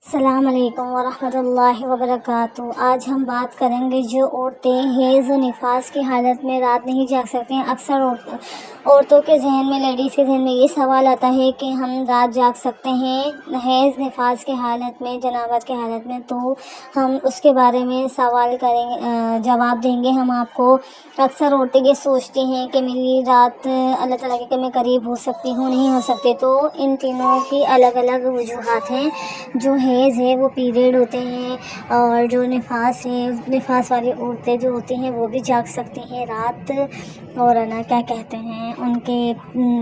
السلام علیکم ورحمۃ اللہ وبرکاتہ۔ آج ہم بات کریں گے جو عورتیں حیض و نفاس کی حالت میں رات نہیں جاگ سکتی ہیں۔ اکثر عورتوں کے ذہن میں، لیڈیز کے ذہن میں یہ سوال آتا ہے کہ ہم رات جاگ سکتے ہیں حیض نفاس کی حالت میں، جنابت کی حالت میں، تو ہم اس کے بارے میں جواب دیں گے ہم آپ کو۔ اکثر عورتیں یہ سوچتی ہیں کہ میری رات اللہ تعالیٰ کے میں قریب ہو سکتی ہوں، نہیں ہو سکتے، تو ان تینوں کی الگ الگ وجوہات ہیں۔ جو حیض ہے وہ پیریڈ ہوتے ہیں، اور جو نفاس ہے، نفاس والی عورتیں جو ہوتی ہیں وہ بھی جاگ سکتی ہیں رات، اور کیا کہتے ہیں ان کے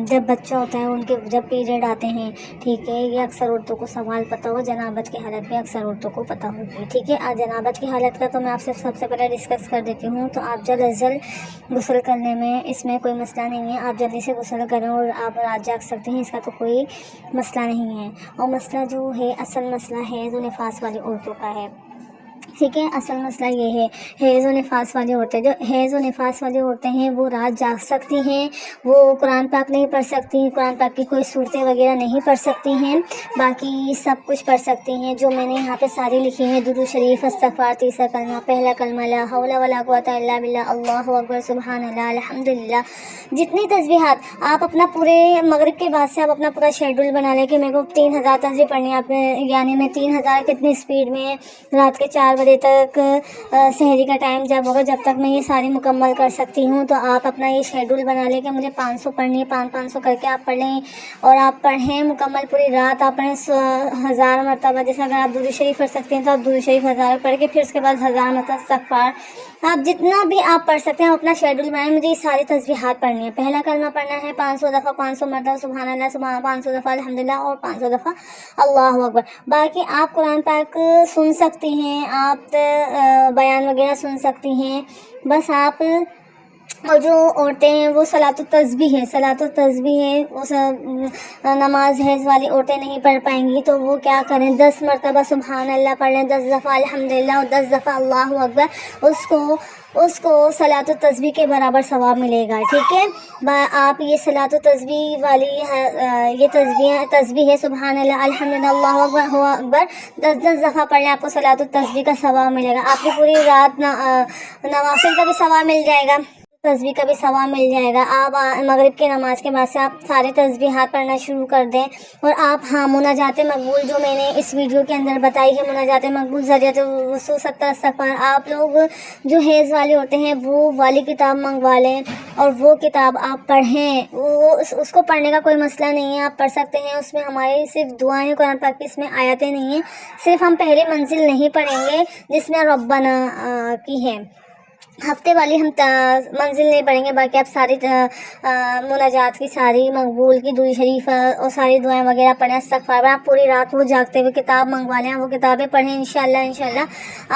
جب بچہ ہوتا ہے، ان کے جب پیریڈ آتے ہیں، ٹھیک ہے۔ یہ اکثر عورتوں کو سوال پتہ ہو، جنابت کی حالت میں اکثر عورتوں کو پتہ ہوگی، ٹھیک ہے۔ جنابت کی حالت کا تو میں آپ سے سب سے پہلے ڈسکس کر دیتی ہوں۔ تو آپ جلد از جلد غسل کرنے میں اس میں کوئی مسئلہ نہیں ہے، آپ جلدی سے غسل کریں اور آپ رات جاگ سکتے ہیں، اس کا تو کوئی مسئلہ نہیں ہے۔ اور مسئلہ جو ہے، اصل مسئلہ حیض و نفاس والی عورتوں کا ہے، ٹھیک ہے۔ اصل مسئلہ یہ ہے، حیض و نفاس والی عورتیں، جو حیض و نفاس والی عورتیں ہیں وہ رات جاگ سکتی ہیں، وہ قرآن پاک نہیں پڑھ سکتی، قرآن پاک کی کوئی صورتیں وغیرہ نہیں پڑھ سکتی ہیں، باقی سب کچھ پڑھ سکتی ہیں جو میں نے یہاں پہ ساری لکھی ہیں۔ درود شریف، استغفار، تیسرا کلمہ، پہلا کلمہ، لا حول ولا قوۃ الا باللہ، اللہ اکبر، سبحان اللہ، الحمدللہ، جتنی تسبیحات آپ اپنا پورے مغرب کے بعد سے آپ اپنا پورا شیڈول بنا لیں کہ میرے کو 3000 تسبیح پڑھنی ہے، آپ نے یعنی میں 3000 کتنی اسپیڈ میں رات کے 4 بجے تک سحری کا ٹائم جب ہوگا، جب تک میں یہ ساری مکمل کر سکتی ہوں، تو آپ اپنا یہ شیڈول بنا لیں کہ مجھے 500 پڑھنی ہے، 500 کر کے آپ پڑھ لیں، اور آپ پڑھیں مکمل پوری رات، آپ پڑھیں 1000 مرتبہ۔ جیسے اگر آپ درود شریف پڑھ سکتے ہیں تو آپ درود شریف 1000 پڑھ کے پھر اس کے بعد 1000 مرتبہ استغفار، آپ جتنا بھی آپ پڑھ سکتے ہیں اپنا شیڈول بنائیں، مجھے یہ ساری تسبیحات پڑھنی ہے۔ پہلا کلمہ پڑھنا ہے 500 دفعہ، 500 مرتبہ سبحان اللہ، 500 دفعہ الحمدللہ، اور 500 دفعہ اللہ اکبر۔ باقی آپ قرآن پاک سن سکتی ہیں، آپ بیان وغیرہ سن سکتی ہیں، بس آپ۔ اور جو عورتیں ہیں وہ صلاۃ التسبیح ہے، وہ نماز حیض والی عورتیں نہیں پڑھ پائیں گی تو وہ کیا کریں، 10 مرتبہ سبحان اللہ پڑھ لیں، 10 دفعہ الحمدللہ، اور 10 دفعہ اللہ اکبر، اس کو صلاۃ التسبیح کے برابر ثواب ملے گا، ٹھیک ہے۔ آپ یہ صلاۃ التسبیح والی یہ تسبیح ہے، سبحان اللہ، الحمدللہ، اللہ اکبر، ہوا اکبر، 10 دفعہ پڑھ لیں، آپ کو صلاۃ التسبیح کا ثواب ملے گا، آپ کی پوری رات نوافل کا بھی ثواب مل جائے گا، تسبیح کا بھی ثواب مل جائے گا۔ آپ مغرب کی نماز کے بعد سے آپ سارے تسبیحات پڑھنا شروع کر دیں، اور آپ مناجات مقبول جو میں نے اس ویڈیو کے اندر بتائی ہے، مناجات مقبول ذریعہ وصول 70 استغفار، آپ لوگ جو حیض والے ہوتے ہیں وہ والی کتاب منگوا لیں، اور وہ کتاب آپ پڑھیں، اس کو پڑھنے کا کوئی مسئلہ نہیں ہے، آپ پڑھ سکتے ہیں۔ اس میں ہماری صرف دعائیں قرآن پاک کی، اس میں آیتیں نہیں ہیں، صرف ہم پہلی منزل نہیں پڑھیں گے جس میں ربنا کی ہے، ہفتے والی ہم منزل نہیں پڑھیں گے، باقی آپ ساری مناجات کی، ساری مقبول کی، درود شریف اور ساری دعائیں وغیرہ پڑھیں، استغفار، آپ پوری رات وہ جاگتے ہوئے کتاب منگوا لیں، وہ کتابیں پڑھیں، انشاءاللہ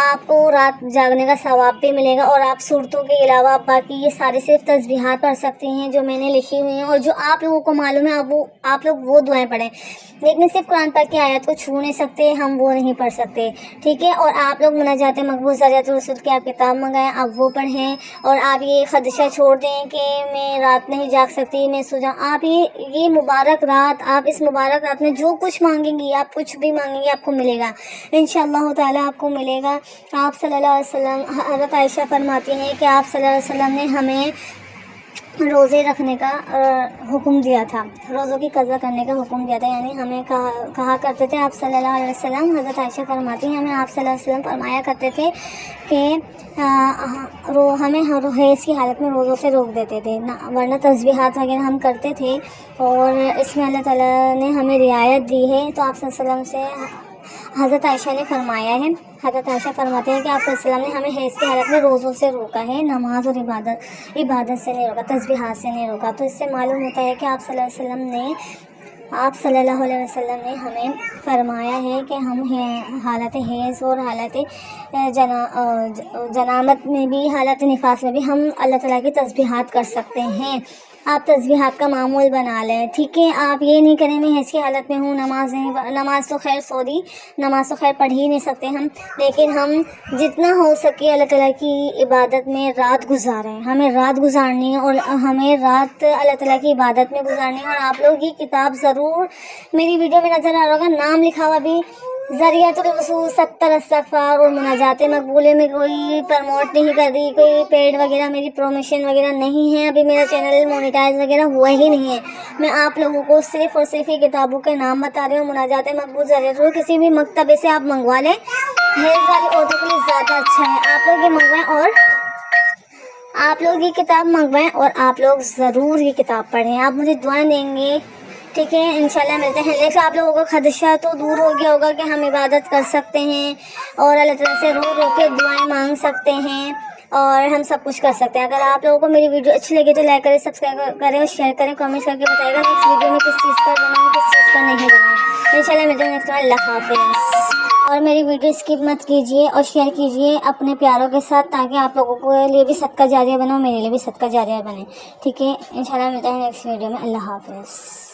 آپ کو رات جاگنے کا ثواب بھی ملے گا، اور آپ صورتوں کے علاوہ آپ باقی یہ سارے صرف تسبیحات پڑھ سکتے ہیں جو میں نے لکھی ہوئی ہیں، اور جو آپ لوگوں کو معلوم ہے آپ لوگ وہ دعائیں پڑھیں، لیکن صرف قرآن پاک کی آیات کو چھو نہیں سکتے، ہم وہ نہیں پڑھ سکتے، ٹھیک ہے۔ اور آپ لوگ مناجات مقبول ذریعہ وصول کی آپ کتاب منگائیں، آپ وہ پڑھیں، اور آپ یہ خدشہ چھوڑ دیں کہ میں رات نہیں جاگ سکتی، میں سو جاؤں۔ آپ یہ مبارک رات، آپ اس مبارک رات میں جو کچھ مانگیں گی، آپ کچھ بھی مانگیں گے آپ کو ملے گا، انشاءاللہ تعالیٰ آپ کو ملے گا۔ آپ صلی اللہ علیہ وسلم، حضرت عائشہ فرماتی ہیں کہ آپ صلی اللہ علیہ وسلم نے ہمیں روزے رکھنے کا حکم دیا تھا، روزوں کی قضا کرنے کا حکم دیا تھا، یعنی ہمیں کہا کرتے تھے آپ صلی اللہ علیہ وسلم، حضرت عائشہ فرماتی ہیں ہمیں آپ صلی اللہ علیہ وسلم فرمایا کرتے تھے کہ ہمیں حیض کی حالت میں روزوں سے روک دیتے تھے، ورنہ تسبیحات وغیرہ ہم کرتے تھے، اور اس میں اللہ تعالیٰ نے ہمیں رعایت دی ہے۔ تو آپ صلی اللہ علیہ وسلم سے حضرت عائشہ نے فرمایا ہے، حضرت عائشہ فرماتے ہیں کہ آپ صلی اللہ علیہ وسلم نے ہمیں حیض کی حالت میں روزوں سے روکا ہے، نماز اور عبادت سے نہیں روکا، تسبیحات سے نہیں روکا۔ تو اس سے معلوم ہوتا ہے کہ آپ صلی اللہ علیہ وسلم نے ہمیں فرمایا ہے کہ ہم حالت حیض اور حالت جنابت میں بھی، حالت نفاس میں بھی ہم اللہ تعالیٰ کی تسبیحات کر سکتے ہیں۔ آپ تسبیحات کا معمول بنا لیں، ٹھیک ہے۔ آپ یہ نہیں کریں میں حیض کی حالت میں ہوں، نماز تو خیر پڑھ ہی نہیں سکتے ہم، لیکن ہم جتنا ہو سکے اللہ تعالیٰ کی عبادت میں رات گزاریں، ہمیں رات گزارنی ہے، اور ہمیں رات اللہ تعالیٰ کی عبادت میں گزارنی ہے۔ اور آپ لوگ یہ کتاب ضرور، میری ویڈیو میں نظر آ رہا ہوگا نام لکھا ہوا بھی، ذریعۃ الوصول 70 استغفار اور مناجات مقبولے میں کوئی پروموٹ نہیں کر رہی، کوئی پیڈ وغیرہ میری پروموشن وغیرہ نہیں ہے، ابھی میرا چینل مونیٹائز وغیرہ ہوا ہی نہیں ہے۔ میں آپ لوگوں کو صرف اور صرف یہ کتابوں کے نام بتا رہی ہوں۔ مناجات مقبول ذریعۃ کسی بھی مکتبے سے آپ منگوا لیں، حیض والی عورتوں کے لیے زیادہ اچھا ہے۔ آپ لوگ یہ منگوائیں اور آپ لوگ یہ کتاب منگوائیں اور آپ لوگ ضرور یہ کتاب پڑھیں، آپ مجھے دعائیں دیں گے، ٹھیک ہے؟ انشاءاللہ ملتے ہیں۔ لیکن آپ لوگوں کا خدشہ تو دور ہو گیا ہوگا کہ ہم عبادت کر سکتے ہیں اور اللہ تعالیٰ سے رو رو کے دعائیں مانگ سکتے ہیں اور ہم سب کچھ کر سکتے ہیں۔ اگر آپ لوگوں کو میری ویڈیو اچھی لگی تو لائک کریں، سبسکرائب کریں اور شیئر کریں، کامنٹس کر کے بتائے گا نیکسٹ ویڈیو میں کس چیز پر بناؤں، کس چیز پر نہیں بناؤں۔ انشاءاللہ ملتے ہیں نیکسٹ ٹائم۔ اللہ حافظ۔ اور میری ویڈیو اسکپ مت کیجیے اور شیئر کیجیے اپنے پیاروں کے ساتھ، تاکہ آپ لوگوں کے لیے بھی صدقہ جاریہ بنے اور میرے لیے بھی صدقہ جاریہ بنے، ٹھیک ہے؟ انشاءاللہ ملتے ہیں نیکسٹ ویڈیو میں۔ اللہ حافظ۔